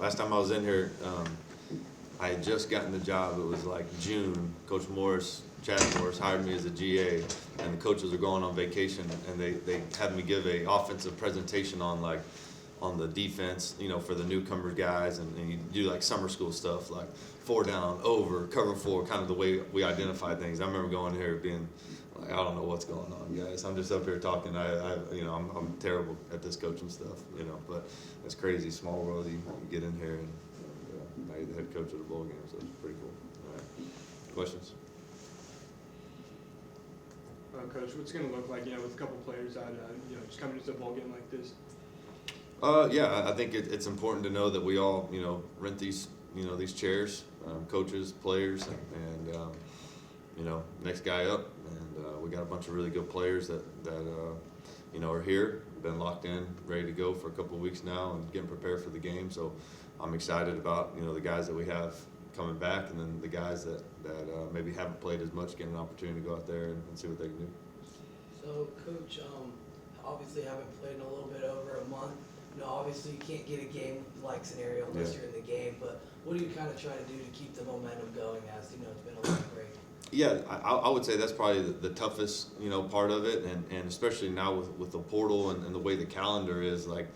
last time I was in here, I had just gotten the job. It was like June. Coach Morris, Chad Morris, hired me as a GA, and the coaches are going on vacation, and they had me give a offensive presentation on the defense, for the newcomer guys, and you do like summer school stuff, like 4 down, over, cover 4, kind of the way we identify things. I remember going here being like, I don't know what's going on, guys. I'm just up here talking. I'm terrible at this coaching stuff, but it's crazy. Small world. You get in here and now you're the head coach of the bowl game, so it's pretty cool. All right. Questions? Coach, what's it going to look like, with a couple players out, just coming into a bowl game like this? Yeah, I think it's important to know that we all, rent these chairs, coaches, players, and next guy up. And we got a bunch of really good players that are here, been locked in, ready to go for a couple of weeks now, and getting prepared for the game. So I'm excited about the guys that we have coming back, and then the guys that maybe haven't played as much, getting an opportunity to go out there and see what they can do. So, Coach, obviously haven't played in a little bit over a month. Obviously you can't get a game-like scenario unless you're in the game, but what do you kind of try to do to keep the momentum going as, it's been a long break? Yeah, I would say that's probably the toughest, part of it, and especially now with the portal and the way the calendar is, like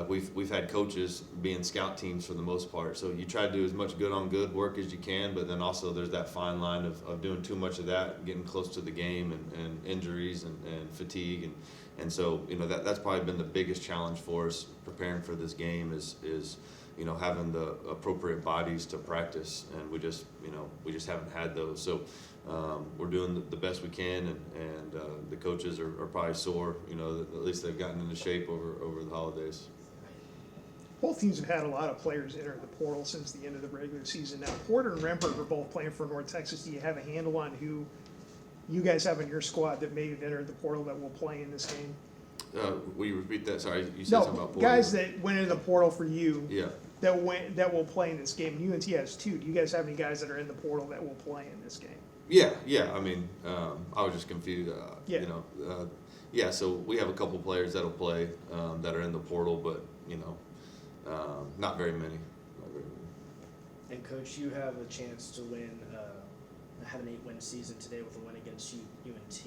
we've had coaches being scout teams for the most part. So you try to do as much good on good work as you can, but then also there's that fine line of doing too much of that, getting close to the game, and injuries and fatigue. And so, that's probably been the biggest challenge for us preparing for this game is having the appropriate bodies to practice, and we just haven't had those. So we're doing the best we can, and the coaches are probably sore, at least they've gotten into shape over the holidays. Both teams have had a lot of players enter the portal since the end of the regular season. Now, Porter and Remberg are both playing for North Texas. Do you have a handle on who you guys have in your squad that may have entered the portal that will play in this game? Will you repeat that? Sorry, you said something about Porter. Guys that went into the portal for you. Yeah. That will play in this game. UNT has 2. Do you guys have any guys that are in the portal that will play in this game? Yeah. I mean, I was just confused. Yeah. So we have a couple players that'll play that are in the portal, but not very many. And Coach, you have a chance to win, have an 8-win season today with a win against UNT.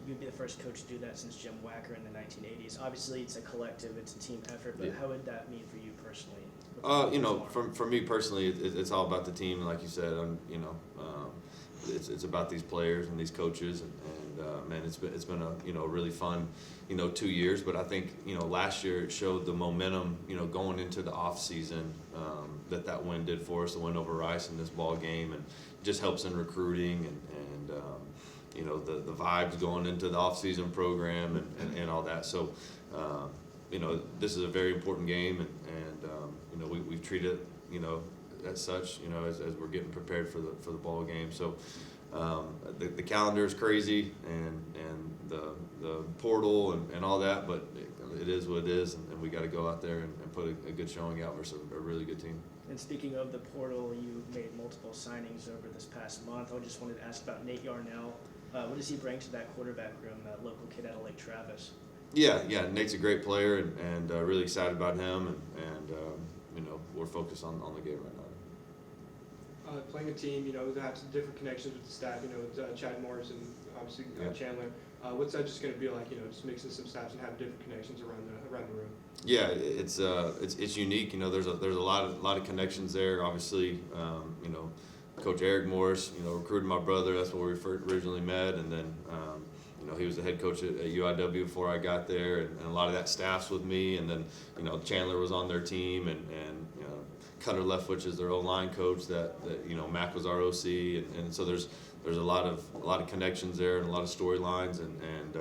You'd be the first coach to do that since Jim Wacker in the 1980s. Obviously, it's a collective, it's a team effort, but how would that mean for you personally? For me personally, it's all about the team. Like you said, it's about these players and these coaches, and man, it's been a really fun 2 years. But I think last year it showed the momentum going into the off season that win did for us. The win over Rice in this ball game, and just helps in recruiting and the vibes going into the off-season program and all that. So, this is a very important game, and we treat it, as such, as we're getting prepared for the ball game. So, the calendar is crazy, and the portal and all that, but it is what it is, and we got to go out there and put a good showing out versus a really good team. And speaking of the portal, you made multiple signings over this past month. I just wanted to ask about Nate Yarnell. What does he bring to that quarterback room, that local kid out of Lake Travis? Yeah, Nate's a great player, and really excited about him, and we're focused on the game right now. Playing a team, that has some different connections with the staff, with Chad Morris and obviously Chandler. What's that just going to be like, just mixing some staffs and have different connections around the room? Yeah, it's unique. There's a lot of connections there. Obviously, Coach Eric Morris, recruited my brother. That's where we originally met, and then he was the head coach at UIW before I got there, and a lot of that staff's with me. And then Chandler was on their team, and Cutter Leftwich is their O-line coach. That Mac was our OC, and so there's a lot of connections there and a lot of storylines, and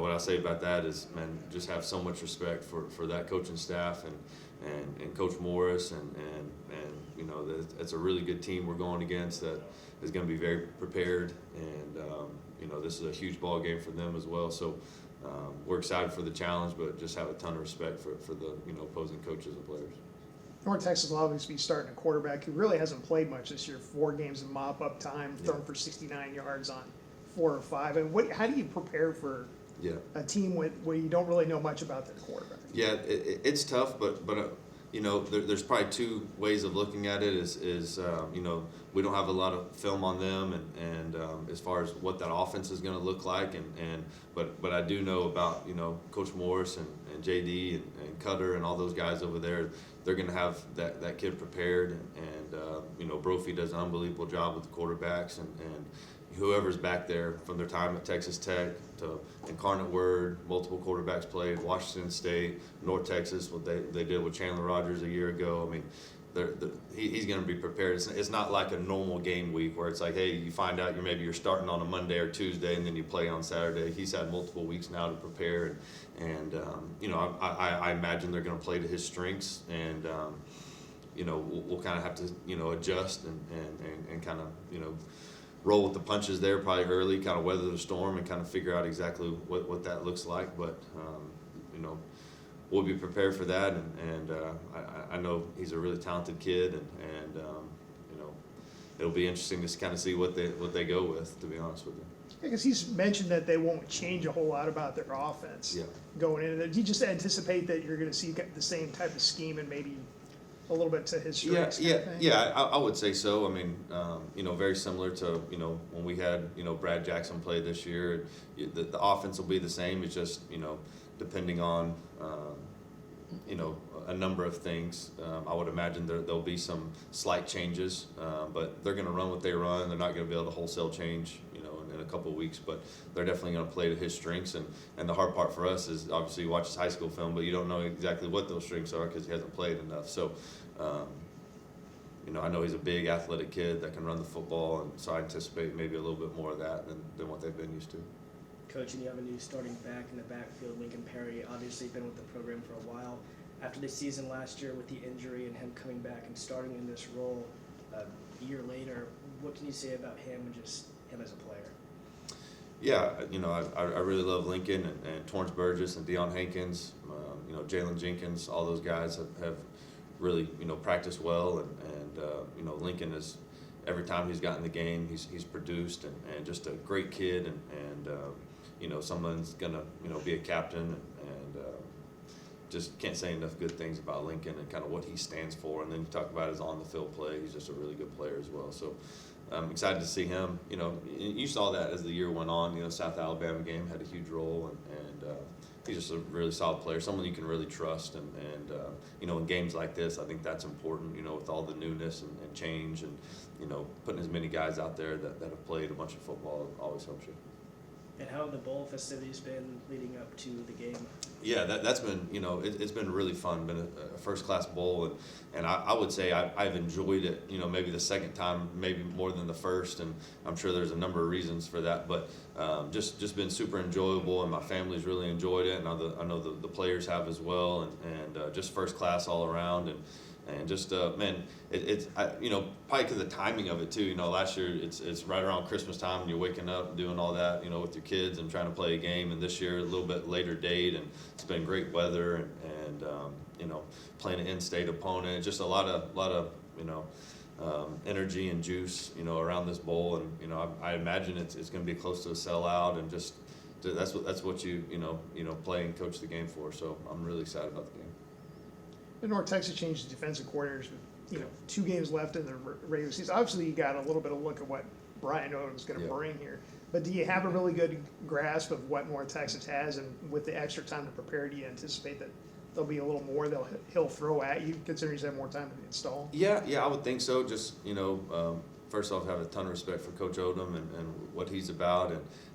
what I say about that is, man, just have so much respect for that coaching staff and Coach Morris, and it's a really good team we're going against that is going to be very prepared, and this is a huge ball game for them as well. So we're excited for the challenge, but just have a ton of respect for the opposing coaches and players. North Texas will obviously be starting a quarterback who really hasn't played much this year. 4 games of mop-up time, thrown for 69 yards on 4 or 5. And how do you prepare for a team where you don't really know much about their quarterback? Yeah, it's tough, but You know, there's probably two ways of looking at it. You know, we don't have a lot of film on them, and as far as what that offense is going to look like, but I do know about, you know, Coach Morris and JD and Cutter and all those guys over there. They're going to have that kid prepared, and you know, Brophy does an unbelievable job with the quarterbacks, and whoever's back there from their time at Texas Tech to Incarnate Word, multiple quarterbacks played, Washington State, North Texas, what they did with Chandler Rogers a year ago. I mean, he's going to be prepared. It's not like a normal game week where it's like, hey, you find out you're starting on a Monday or Tuesday and then you play on Saturday. He's had multiple weeks now to prepare, and you know, I imagine they're going to play to his strengths, and you know, we'll kind of have to, you know, adjust and kind of, you know, roll with the punches there probably early, kind of weather the storm and kind of figure out exactly what that looks like. But you know, we'll be prepared for that, and I know he's a really talented kid, and you know, it'll be interesting to kind of see what they go with, to be honest with you. Because he's mentioned that they won't change a whole lot about their offense going into it. Do you just anticipate that you're going to see the same type of scheme and maybe a little bit to his strengths? I would say so. I mean, you know, very similar to, you know, when we had, you know, Brad Jackson play this year. The offense will be the same. It's just, you know, depending on you know, a number of things. I would imagine there'll be some slight changes, but they're going to run what they run. They're not going to be able to wholesale change, you know, in a couple of weeks, but they're definitely going to play to his strengths. And the hard part for us is obviously you watch his high school film, but you don't know exactly what those strengths are because he hasn't played enough. So, you know, I know he's a big athletic kid that can run the football, and so I anticipate maybe a little bit more of that than what they've been used to. Coach, and you have a new starting back in the backfield, Lincoln Perry, obviously been with the program for a while. After the season last year with the injury and him coming back and starting in this role a year later, what can you say about him and just him as a player? Yeah, you know, I really love Lincoln and Torrance Burgess and Deion Hankins, you know, Jalen Jenkins. All those guys have really, you know, practiced well, and you know, Lincoln is, every time he's gotten the game, he's produced, and just a great kid, and you know, someone's gonna, you know, be a captain, and just can't say enough good things about Lincoln and kind of what he stands for. And then you talk about his on the field play; he's just a really good player as well. So I'm excited to see him. You know, you saw that as the year went on. You know, South Alabama game had a huge role, and he's just a really solid player, someone you can really trust. And you know, in games like this, I think that's important. You know, with all the newness and change, and you know, putting as many guys out there that have played a bunch of football always helps you. And how have the bowl festivities been leading up to the game? Yeah, that's been, you know, it's been really fun. Been a first-class bowl, and I would say I've enjoyed it, you know, maybe the second time, maybe more than the first, and I'm sure there's a number of reasons for that, but just been super enjoyable, and my family's really enjoyed it, and I know the players have as well, and just first class all around, and just man, it's you know, probably because of the timing of it too. You know, last year it's right around Christmas time, and you're waking up and doing all that, you know, with your kids and trying to play a game. And this year a little bit later date, and it's been great weather, and you know, playing an in-state opponent. Just a lot of you know, energy and juice, you know, around this bowl. And you know, I imagine it's going to be close to a sellout, and just that's what you play and coach the game for. So I'm really excited about the game. And North Texas changed the defensive coordinators with, you know, 2 games left in the regular season. Obviously, you got a little bit of look at what Brian Odom's going to bring here. But do you have a really good grasp of what North Texas has, and with the extra time to prepare, do you anticipate that there'll be a little more he'll throw at you, considering he's had more time to install? Yeah, I would think so. Just, you know, first off, have a ton of respect for Coach Odom and what he's about,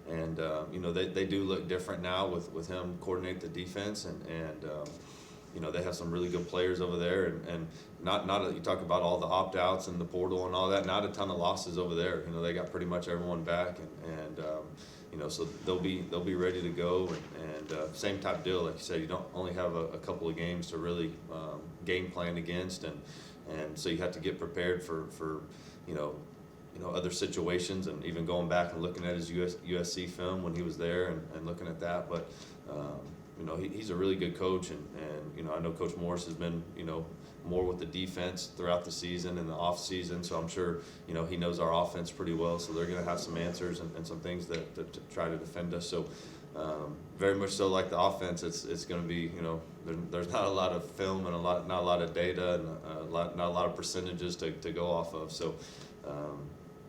and you know, they do look different now with him coordinate the defense, and you know, they have some really good players over there, and you talk about all the opt-outs and the portal and all that, not a ton of losses over there. You know, they got pretty much everyone back, and you know, so they'll be ready to go, and same type deal, like you said, you don't only have a couple of games to really game plan against, and so you have to get prepared for you know, other situations, and even going back and looking at his USC film when he was there, and looking at that, but you know, he's a really good coach, and you know, I know Coach Morris has been, you know, more with the defense throughout the season and the off season, so I'm sure, you know, he knows our offense pretty well, so they're going to have some answers and some things that to try to defend us. So very much so like the offense, it's going to be, you know, there's not a lot of film and not a lot of data and not a lot of percentages to go off of. So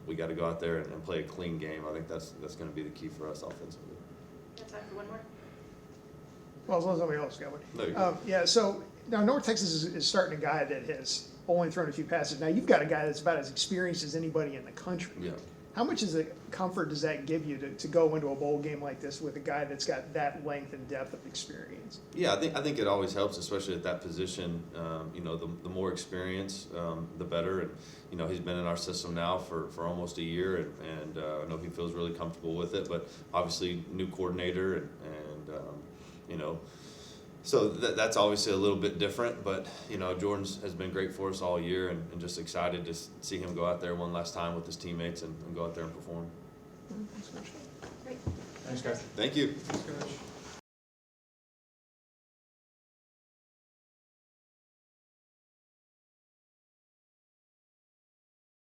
we got to go out there and play a clean game. I think that's going to be the key for us offensively. Got time for one more? Well, as long as somebody else got one. There you go. Yeah, so now North Texas is starting a guy that has only thrown a few passes. Now you've got a guy that's about as experienced as anybody in the country. Yeah. How much is the comfort does that give you to go into a bowl game like this with a guy that's got that length and depth of experience? Yeah, I think it always helps, especially at that position. You know, the more experience, the better. And you know, he's been in our system now for almost a year, and I know he feels really comfortable with it. But obviously, new coordinator, and you know, so that's obviously a little bit different. But you know, Jordan's has been great for us all year, and just excited to see him go out there one last time with his teammates and go out there and perform. Great. Thanks, guys. Thank you. Thanks, Coach.